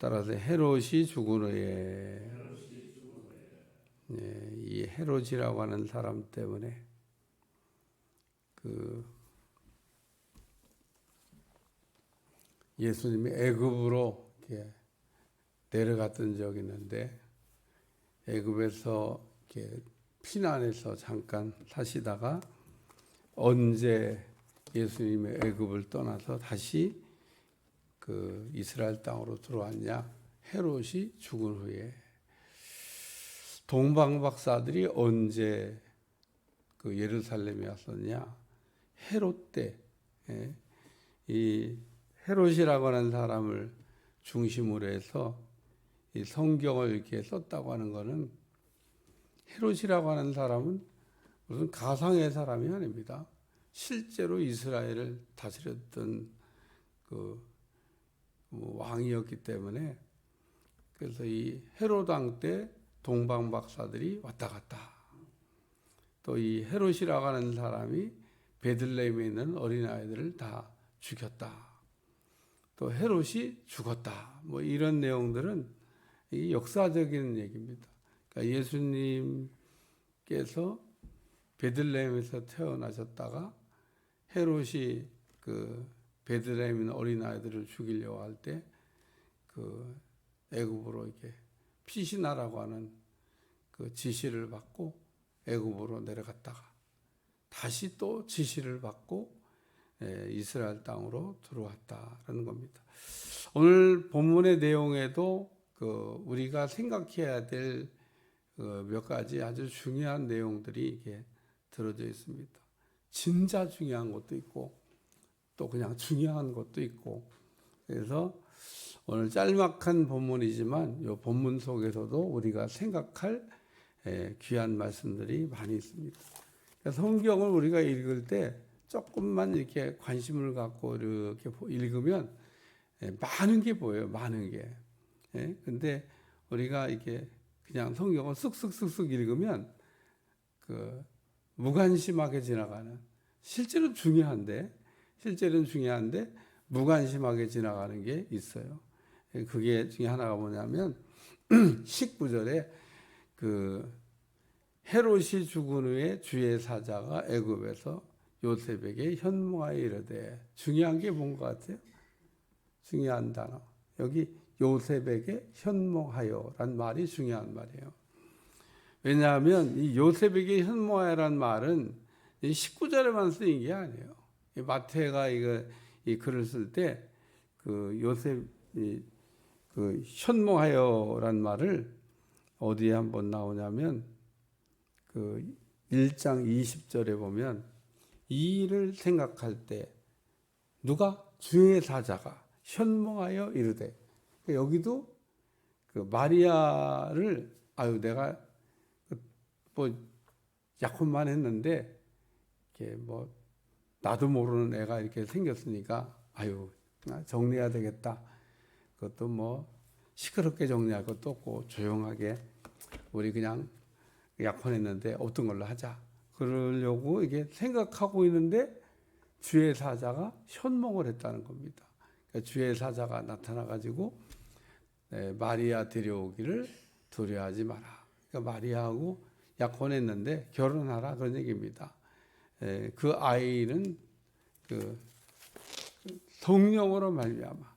따라서 헤롯이 죽은 후에 이 헤롯이라고 하는 사람 때문에 예수님이 애굽으로 이렇게 내려갔던 적이 있는데 애굽에서 이렇게 피난해서 잠깐 사시다가 언제 예수님의 애굽을 떠나서 다시 이스라엘 땅으로 들어왔냐? 헤롯이 죽은 후에. 동방박사들이 언제 예루살렘에 왔었냐? 헤롯 때. 이 헤롯이라고 하는 사람을 중심으로 해서 이 성경을 이렇게 썼다고 하는 것은 헤롯이라고 하는 사람은 무슨 가상의 사람이 아닙니다. 실제로 이스라엘을 다스렸던 왕이었기 때문에 그래서 이 헤롯 왕 때 동방 박사들이 왔다 갔다. 또 이 헤롯이라고 하는 사람이 베들레헴에 있는 어린아이들을 다 죽였다. 또 헤롯이 죽었다. 뭐 이런 내용들은 이 역사적인 얘기입니다. 그러니까 예수님께서 베들레헴에서 태어나셨다가 헤롯이 베들레헴에 있는 어린아이들을 죽이려고 할 때 애굽으로 이렇게 피신하라고 하는 지시를 받고 애굽으로 내려갔다가 다시 또 지시를 받고 이스라엘 땅으로 들어왔다라는 겁니다. 오늘 본문의 내용에도 우리가 생각해야 될 몇 가지 아주 중요한 내용들이 이렇게 들어져 있습니다. 진짜 중요한 것도 있고 또 그냥 중요한 것도 있고 그래서 오늘 짤막한 본문이지만 이 본문 속에서도 우리가 생각할 귀한 말씀들이 많이 있습니다. 성경을 우리가 읽을 때 조금만 이렇게 관심을 갖고 이렇게 읽으면 많은 게 보여요. 많은 게. 근데 우리가 이렇게 그냥 성경을 쓱쓱쓱쓱 읽으면 무관심하게 지나가는 실제로 중요한데 무관심하게 지나가는 게 있어요. 그게 중에 하나가 뭐냐면 19절에 헤롯이 죽은 후에 주의 사자가 애굽에서 요셉에게 현몽하여 이르되 중요한 게 뭔 것 같아요? 중요한 단어. 여기 요셉에게 현몽하여란 말이 중요한 말이에요. 왜냐하면 이 요셉에게 현몽하여란 말은 19절에만 쓰인 게 아니에요. 마태가 이 글을 쓸 때 요셉 현몽하여란 말을 어디에 한번 나오냐면 1장 20절에 보면 이 일을 생각할 때 누가 주의 사자가 현몽하여 이르되 여기도 마리아를 내가 뭐 약혼만 했는데 이렇게 뭐 나도 모르는 애가 이렇게 생겼으니까 정리해야 되겠다. 그것도 뭐 시끄럽게 정리할 것도 없고 조용하게 우리 그냥 약혼했는데 없던 걸로 하자. 그러려고 이게 생각하고 있는데 주의 사자가 현몽을 했다는 겁니다. 그러니까 주의 사자가 나타나가지고 마리아 데려오기를 두려워하지 마라. 그러니까 마리아하고 약혼했는데 결혼하라 그런 얘기입니다. 그 아이는 성령으로 말미암아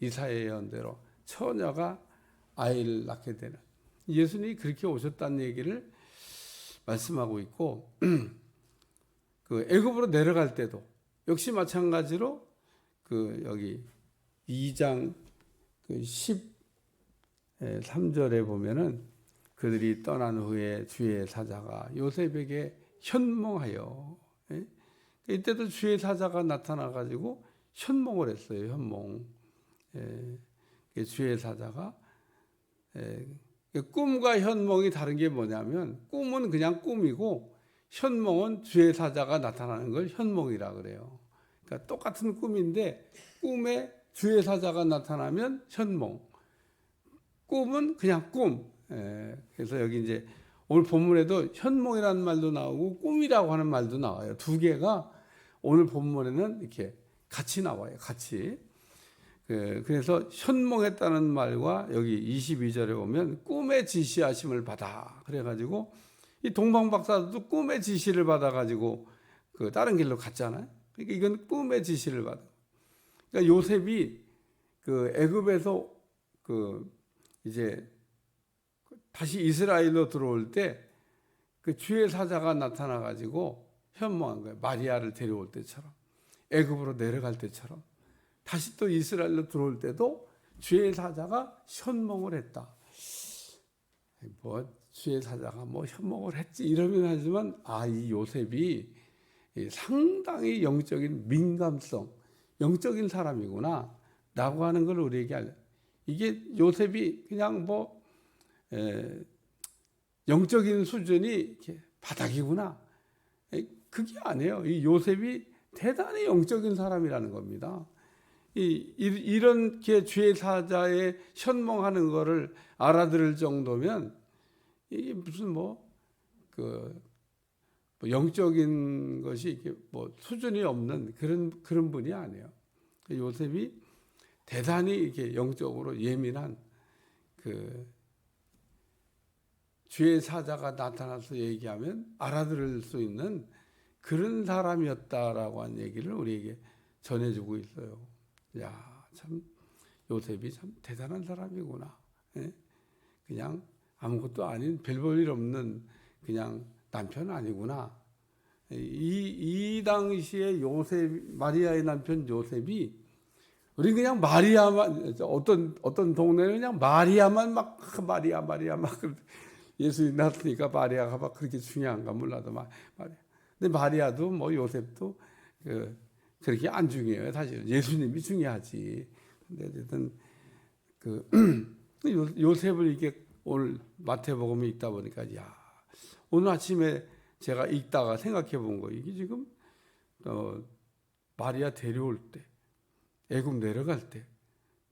이사야의 예언대로 처녀가 아이를 낳게 되는 예수님이 그렇게 오셨다는 얘기를 말씀하고 있고 애굽으로 내려갈 때도 역시 마찬가지로 여기 2장 13절에 보면은 그들이 떠난 후에 주의 사자가 요셉에게 현몽하여 이때도 주의 사자가 나타나 가지고 현몽을 했어요. 현몽. 주의 사자가 꿈과 현몽이 다른 게 뭐냐면 꿈은 그냥 꿈이고 현몽은 주의 사자가 나타나는 걸 현몽이라 그래요. 그러니까 똑같은 꿈인데 꿈에 주의 사자가 나타나면 현몽. 꿈은 그냥 꿈. 그래서 여기 이제 오늘 본문에도 현몽이라는 말도 나오고 꿈이라고 하는 말도 나와요. 두 개가 오늘 본문에는 이렇게 같이 나와요. 같이. 그래서 현몽했다는 말과 여기 22절에 보면 꿈의 지시하심을 받아. 그래가지고 이 동방박사도 꿈의 지시를 받아가지고 그 다른 길로 갔잖아요. 그러니까 이건 꿈의 지시를 받아. 그러니까 요셉이 그 애굽에서 그 이제 다시 이스라엘로 들어올 때 그 주의 사자가 나타나가지고 현몽한 거예요. 마리아를 데려올 때처럼, 애굽으로 내려갈 때처럼, 다시 또 이스라엘로 들어올 때도 주의 사자가 현몽을 했다. 뭐 주의 사자가 뭐 현몽을 했지 이러면 하지만 이 요셉이 상당히 영적인 민감성, 영적인 사람이구나 라고 하는 걸 우리에게 알려. 이게 요셉이 그냥 뭐 영적인 수준이 이렇게 바닥이구나, 그게 아니에요. 이 요셉이 대단히 영적인 사람이라는 겁니다. 이렇게 주의 사자의 현몽하는 거를 알아들을 정도면 이게 무슨 그 영적인 것이 이렇게 수준이 없는 그런 분이 아니에요. 요셉이 대단히 이렇게 영적으로 예민한 그 주의 사자가 나타나서 얘기하면 알아들을 수 있는 그런 사람이었다라고 하는 얘기를 우리에게 전해주고 있어요. 야, 참 요셉이 참 대단한 사람이구나. 그냥 아무것도 아닌 별 볼 일 없는 그냥 남편 아니구나. 이 당시에 마리아의 남편 요셉이, 우리 그냥 마리아만, 어떤 동네는 그냥 마리아만 막 마리아 막 예수님 낳았으니까 마리아가 막 그렇게 중요한가 몰라도 마리아. 근데 마리아도 요셉도 그렇게 안 중요해요. 사실은 예수님이 중요하지. 근데 어쨌든 요셉을 이렇게 오늘 마태복음에 읽다 보니까 오늘 아침에 제가 읽다가 생각해 본 거, 이게 지금 마리아 데려올 때, 애굽 내려갈 때,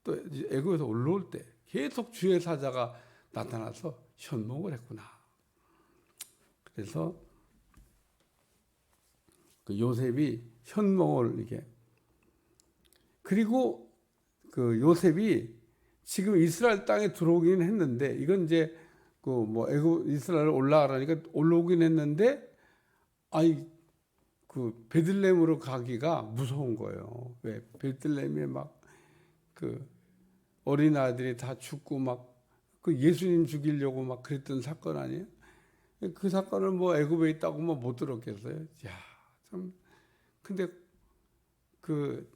또 애굽에서 올라올 때 계속 주의 사자가 나타나서 현몽을 했구나. 그래서 그 요셉이 현몽을 이렇게, 그리고 그 요셉이 지금 이스라엘 땅에 들어오긴 했는데, 이건 이제 애굽 이스라엘 올라가라니까 올라오긴 했는데, 그 베들레헴으로 가기가 무서운 거예요. 왜? 베들레헴에 막 그 어린 아이들이 다 죽고 막 그 예수님 죽이려고 막 그랬던 사건 아니에요? 그 사건을 애굽에 있다고 못 들었겠어요? 야, 참. 근데 그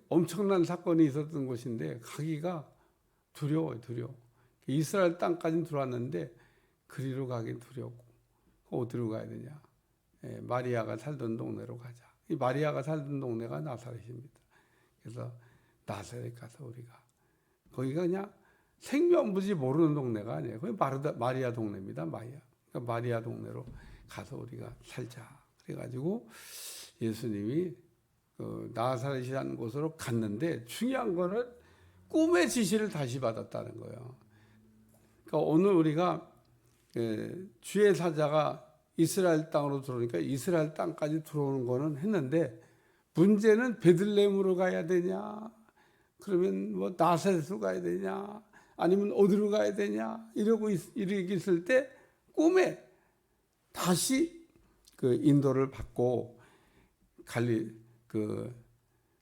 엄청난 사건이 있었던 곳인데 가기가 두려워요. 이스라엘 땅까지는 들어왔는데 그리로 가긴 두렵고, 어디로 가야 되냐? 마리아가 살던 동네로 가자. 이 마리아가 살던 동네가 나사렛입니다. 그래서 나사렛 가서 우리가, 거기가 그냥 생명부지 모르는 동네가 아니에요. 거기 마리아 동네입니다. 그러니까 마리아 동네로 가서 우리가 살자. 그래가지고 예수님이 나사렛이라는 곳으로 갔는데, 중요한 거는 꿈의 지시를 다시 받았다는 거예요. 그러니까 오늘 우리가 주의 사자가 이스라엘 땅으로 들어오니까 이스라엘 땅까지 들어오는 거는 했는데, 문제는 베들레헴으로 가야 되냐, 그러면 나사렛으로 가야 되냐, 아니면 어디로 가야 되냐, 이렇게 있을 때 꿈에 다시 그 인도를 받고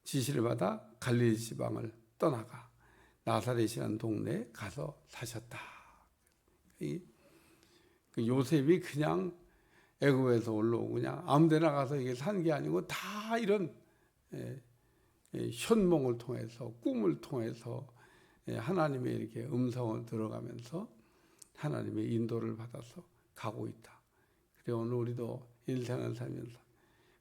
지시를 받아 갈릴리 지방을 떠나가 나사렛이라는 동네에 가서 사셨다. 그 요셉이 그냥 애굽에서 올라오고 그냥 아무데나 가서 이게 산 게 아니고 다 이런 현몽을 통해서, 꿈을 통해서 하나님의 이렇게 음성을 들어가면서 하나님의 인도를 받아서 가고 있다. 그래 오늘 우리도 일생을 살면서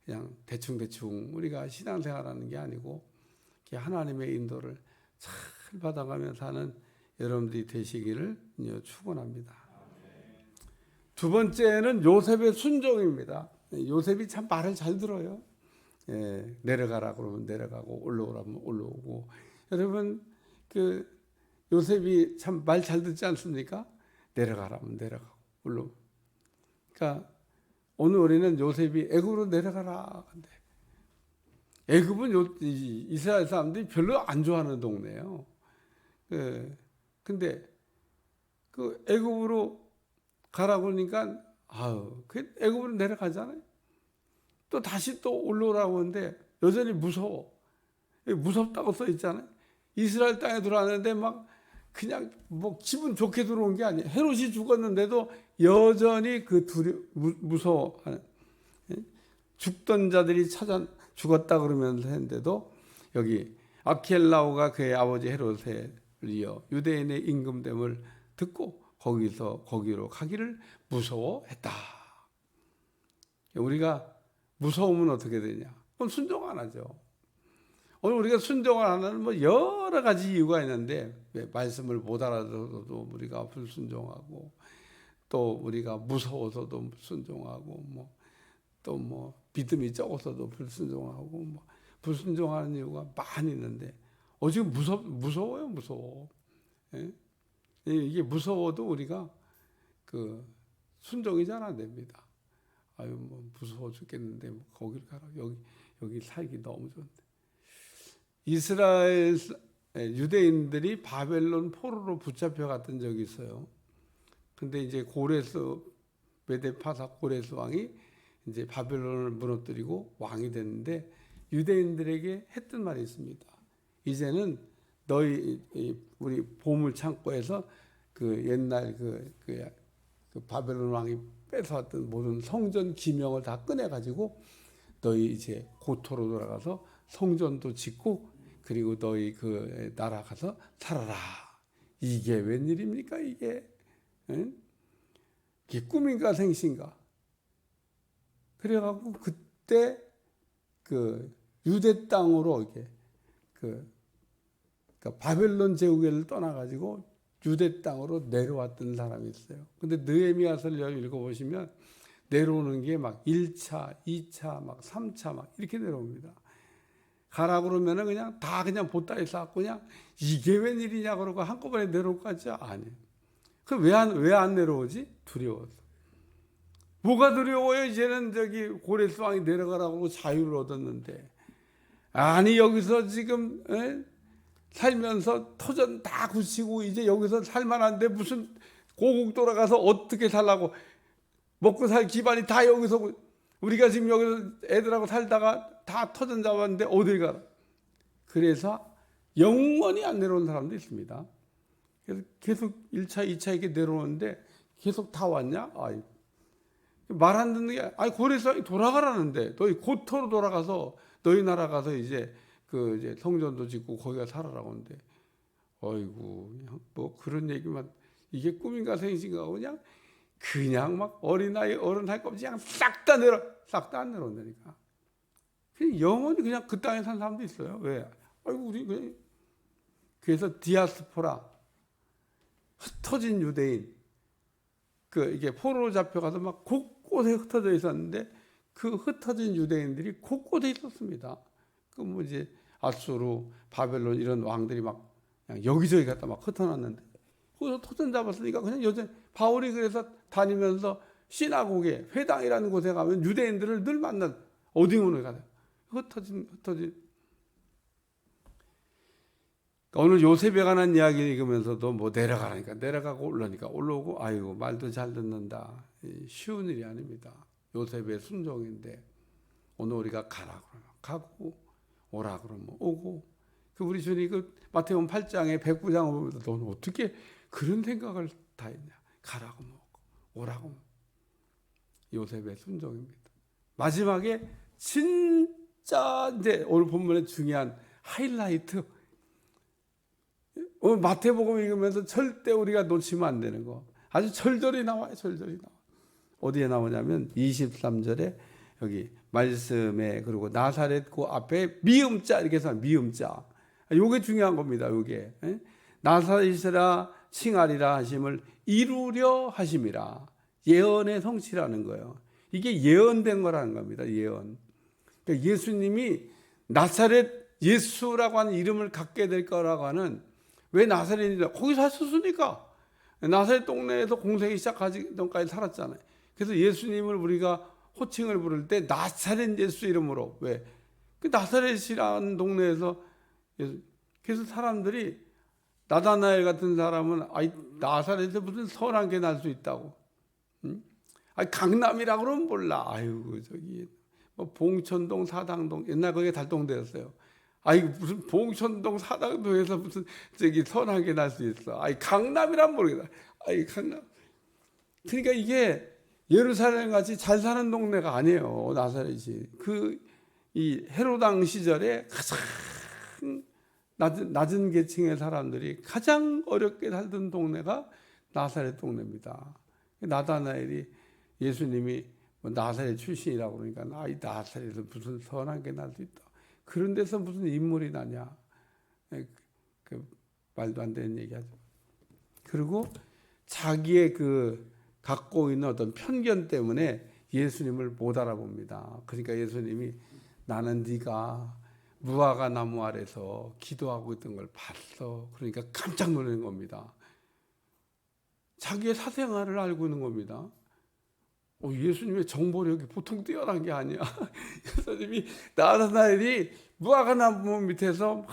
그냥 대충 우리가 신앙생활하는 게 아니고 하나님의 인도를 잘 받아가면서 사는 여러분들이 되시기를 축원합니다. 두 번째는 요셉의 순종입니다. 요셉이 참 말을 잘 들어요. 내려가라 그러면 내려가고, 올라오라면 올라오고. 여러분 요셉이 참 말 잘 듣지 않습니까? 내려가라면 내려가고 올라오고. 그러니까 오늘 우리는 요셉이 애굽으로 내려가라. 근데 애굽은 이스라엘 사람들이 별로 안 좋아하는 동네예요. 근데 그 애굽으로 가라고 그러니까 그 애굽으로 내려가잖아요. 또 다시 또 올라오라고 하는데 여전히 무서워. 무섭다고 써 있잖아요. 이스라엘 땅에 들어왔는데 막 그냥 뭐 기분 좋게 들어온 게 아니에요. 헤롯이 죽었는데도 여전히 그 무서워하는, 죽던 자들이 죽었다 그러면서 했는데도 여기 아키엘라오가 그의 아버지 헤롯에 이어 유대인의 임금됨을 듣고 거기로 가기를 무서워했다. 우리가 무서우면 어떻게 되냐? 그럼 순종 안 하죠. 오늘 우리가 순종을 안 하는 뭐 여러 가지 이유가 있는데, 말씀을 못 알아들어도 우리가 불순종하고, 또 우리가 무서워서도 순종하고, 또 믿음이 적어서도 불순종하고, 불순종하는 이유가 많이 있는데, 지금 무서워요, 무서워. 예? 이게 무서워도 우리가 그 순종이 잘 안 됩니다. 무서워 죽겠는데 거기를 가라. 여기 살기 너무 좋은데. 이스라엘 유대인들이 바벨론 포로로 붙잡혀 갔던 적이 있어요. 근데 이제 메데파사 고레스 왕이 이제 바벨론을 무너뜨리고 왕이 됐는데, 유대인들에게 했던 말이 있습니다. 이제는 우리 보물 창고에서 그 옛날 그 바벨론 왕이 뺏어왔던 모든 성전 기명을 다 꺼내가지고 너희 이제 고토로 돌아가서 성전도 짓고, 그리고 너희 그 나라 가서 살아라. 이게 웬일입니까 이게? 응? 이게 꿈인가 생신가? 그래갖고 그때 그 유대 땅으로 이게 그러니까 바벨론 제국을 떠나가지고 유대 땅으로 내려왔던 사람이 있어요. 근데 느헤미야서를 읽어보시면 내려오는 게 막 1차, 2차, 막 3차 막 이렇게 내려옵니다. 가라고 그러면은 그냥 보따리 쌓고 그냥 이게 웬일이냐 그러고 한꺼번에 내려올 것 같지? 아니에요. 그럼 왜 안 내려오지? 두려워서. 뭐가 두려워요? 이제는 고레스 왕이 내려가라고 자유를 얻었는데. 아니, 여기서 지금, 살면서 터전 다 굳히고 이제 여기서 살만한데 무슨 고국 돌아가서 어떻게 살라고, 먹고 살 기반이 다 여기서, 우리가 지금 여기서 애들하고 살다가 다 터전 잡았는데 어딜 가라. 그래서 영원히 안 내려오는 사람도 있습니다. 그래서 계속 1차, 2차 이렇게 내려오는데 계속 다 왔냐? 말 안 듣는 게, 고레스 왕이 돌아가라는데 너희 고토로 돌아가서 너희 나라 가서 이제 이제 성전도 짓고 거기가 살아라고 하는데, 뭐 그런 얘기만, 이게 꿈인가 생신가 그냥 막 어린아이 어른 할 거 없이 그냥 싹 다 안 내려온다니까. 영원히 그냥 그 땅에 산 사람도 있어요. 왜? 우리 그냥. 그래서 디아스포라, 흩어진 유대인, 이게 포로로 잡혀가서 막 곳곳에 흩어져 있었는데, 그 흩어진 유대인들이 곳곳에 있었습니다. 뭐 이제 아수르, 바벨론 이런 왕들이 막 그냥 여기저기 갖다 막 흩어놨는데, 거기서 토전 잡았으니까 그냥 여전히 바울이 그래서 다니면서 시나고게, 회당이라는 곳에 가면 유대인들을 늘 만난, 어디문에 가요. 흩어진. 오늘 요셉에 관한 이야기 읽으면서도 뭐 내려가라니까 내려가고 올라오고, 말도 잘 듣는다. 쉬운 일이 아닙니다. 요셉의 순종인데, 오늘 우리가 가라 그러면 가고, 오라 그러면 오고. 우리 주님 마태복음 8장에 백부장을 보면서 너는 어떻게 그런 생각을 다 했냐. 가라고 오라고. 요셉의 순종입니다. 마지막에 진짜 이제 오늘 본문의 중요한 하이라이트, 오늘 마태복음 읽으면서 절대 우리가 놓치면 안 되는 거, 아주 절절히 나와요. 어디에 나오냐면 23절에 여기 말씀에, 그리고 나사렛 그 앞에 미음자 이렇게 해서 미음자, 요게 중요한 겁니다. 요게 나사렛이라 칭하리라 하심을 이루려 하심이라, 예언의 성취라는 거예요. 이게 예언된 거라는 겁니다. 예언. 그러니까 예수님이 나사렛 예수라고 하는 이름을 갖게 될 거라고 하는, 왜 나사렛이냐? 거기서 하셨으니까. 나사렛 동네에서 공생이 시작하기 전까지 살았잖아요. 그래서 예수님을 우리가 호칭을 부를 때 나사렛 예수 이름으로, 왜? 그 나사렛이라는 동네에서 그래서 사람들이 나다나엘 같은 사람은 아이 나사렛에 무슨 선한 게 날 수 있다고. 응? 아니 강남이라 그러면 몰라. 아이고 저기 뭐 봉천동 사당동 옛날 거기에 달동대였어요. 아이 무슨 봉천동 사당동에서 무슨 저기 선한 게 날 수 있어. 아이 강남이란 모르겠다. 아이 강남. 그러니까 이게 예루살렘 같이 잘 사는 동네가 아니에요. 나사렛이. 이 헤로당 시절에 가장 낮은 계층의 사람들이 가장 어렵게 살던 동네가 나사렛 동네입니다. 나다나엘이 예수님이 나사렛 출신이라고 그러니까 이 나사렛에서 무슨 선한 게 날 수 있다. 그런 데서 무슨 인물이 나냐. 그 말도 안 되는 얘기하죠. 그리고 자기의 갖고 있는 어떤 편견 때문에 예수님을 못 알아봅니다. 그러니까 예수님이 나는 네가 무화과 나무 아래서 기도하고 있던 걸 봤어. 그러니까 깜짝 놀라는 겁니다. 자기의 사생활을 알고 있는 겁니다. 예수님의 정보력이 보통 뛰어난 게 아니야. 예수님이 나다나엘이 무화과 나무 밑에서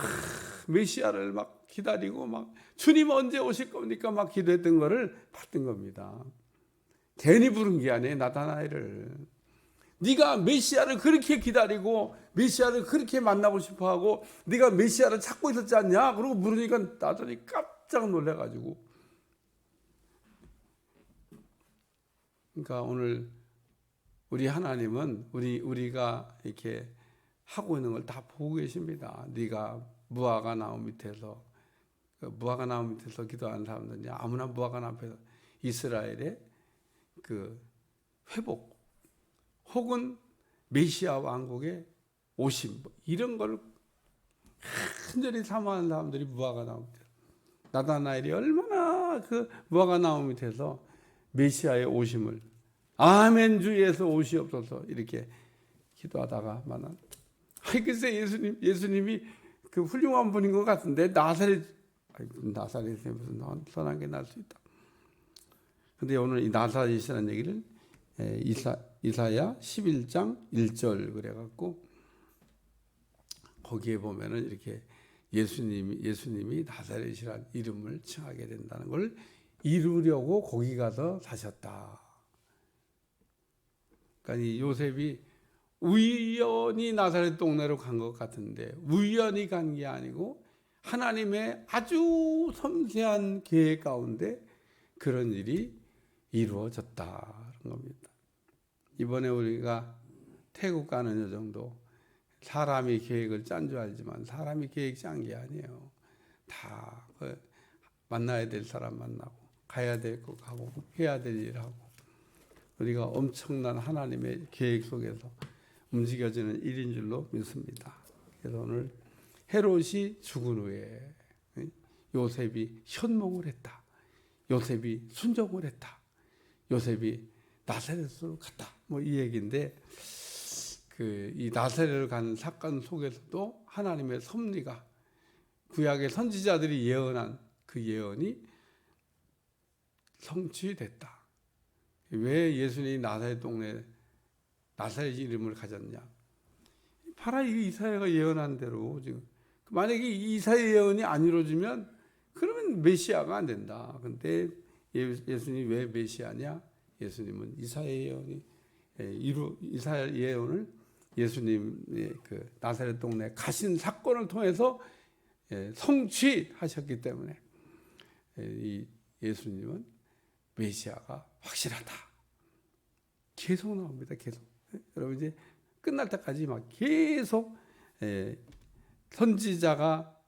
메시아를 막 기다리고 막 주님 언제 오실 겁니까? 막 기도했던 거를 봤던 겁니다. 괜히 부른 게 아니에요. 나다나엘을. 네가 메시아를 그렇게 기다리고 메시아를 그렇게 만나고 싶어하고 네가 메시아를 찾고 있었지 않냐? 그러고 물으니까 나다나엘이 깜짝 놀라가지고. 그러니까 오늘 우리 하나님은 우리가 이렇게 하고 있는 걸 다 보고 계십니다. 네가 무화과 나무 밑에서 기도하는 사람들이 아무나 무화과 나무 앞에서 이스라엘의 회복 혹은 메시아 왕국의 오심 이런 걸 간절히 사모하는 사람들이 무화과 나무 밑에서 나다나엘이 얼마나 무화과 나무 밑에서 메시아의 오심을 아멘 주 예수 오시옵소서 이렇게 기도하다가 만난. 글쎄 예수님이 훌륭한 분인 것 같은데 나사렛에 무슨 선한 게 날 수 있다. 근데 오늘 이 나사렛이라는 얘기를 이사야 11장 1절 그래갖고 거기에 보면은 이렇게 예수님이 나사렛이라는 이름을 칭하게 된다는 걸 이루려고 거기 가서 사셨다. 그러니까 이 요셉이 우연히 나사렛 동네로 간 것 같은데 우연히 간 게 아니고 하나님의 아주 섬세한 계획 가운데 그런 일이 이루어졌다는 겁니다. 이번에 우리가 태국 가는 여정도 사람이 계획을 짠 줄 알지만 사람이 계획 짠 게 아니에요. 다 만나야 될 사람 만나고 가야 될 거 가고 해야 될 일 하고 우리가 엄청난 하나님의 계획 속에서 움직여지는 일인 줄로 믿습니다. 그래서 오늘 헤롯이 죽은 후에 요셉이 현몽을 했다. 요셉이 순종을 했다. 요셉이 나사렛으로 갔다. 이 얘기인데 이 나사렛을 간 사건 속에서도 하나님의 섭리가 구약의 선지자들이 예언한 그 예언이 성취됐다. 왜 예수님이 나사렛 동네 나사렛 이름을 가졌냐? 바로 이사야가 예언한 대로 지금 만약에 이사야 예언이 안 이루어지면 그러면 메시아가 안 된다. 근데 예수님이 왜 메시아냐? 예수님은 이사야 예언을 예수님의 나사렛 동네 가신 사건을 통해서 성취하셨기 때문에 이 예수님은 메시아가 확실하다. 계속 나옵니다. 계속. 여러분 이제 끝날 때까지 막 계속 선지자가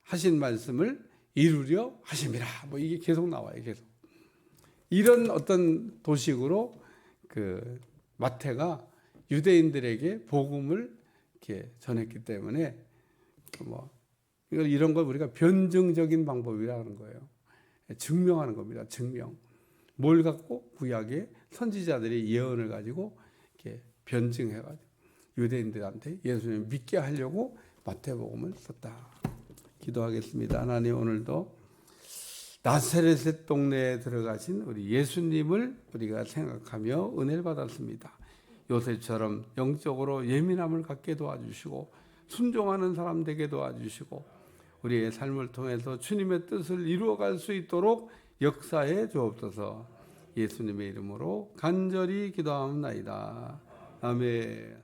하신 말씀을 이루려 하심이라. 이게 계속 나와요. 계속. 이런 어떤 도식으로 마태가 유대인들에게 복음을 이렇게 전했기 때문에 이런 걸 우리가 변증적인 방법이라는 거예요. 증명하는 겁니다. 증명. 뭘 갖고 구약의 선지자들이 예언을 가지고 이렇게 변증해가지고 유대인들한테 예수님을 믿게 하려고 마태복음을 썼다. 기도하겠습니다. 하나님 오늘도 나사렛 동네에 들어가신 우리 예수님을 우리가 생각하며 은혜를 받았습니다. 요셉처럼 영적으로 예민함을 갖게 도와주시고 순종하는 사람 되게 도와주시고 우리의 삶을 통해서 주님의 뜻을 이루어갈 수 있도록 역사해 주옵소서. 예수님의 이름으로 간절히 기도하옵나이다. 아멘.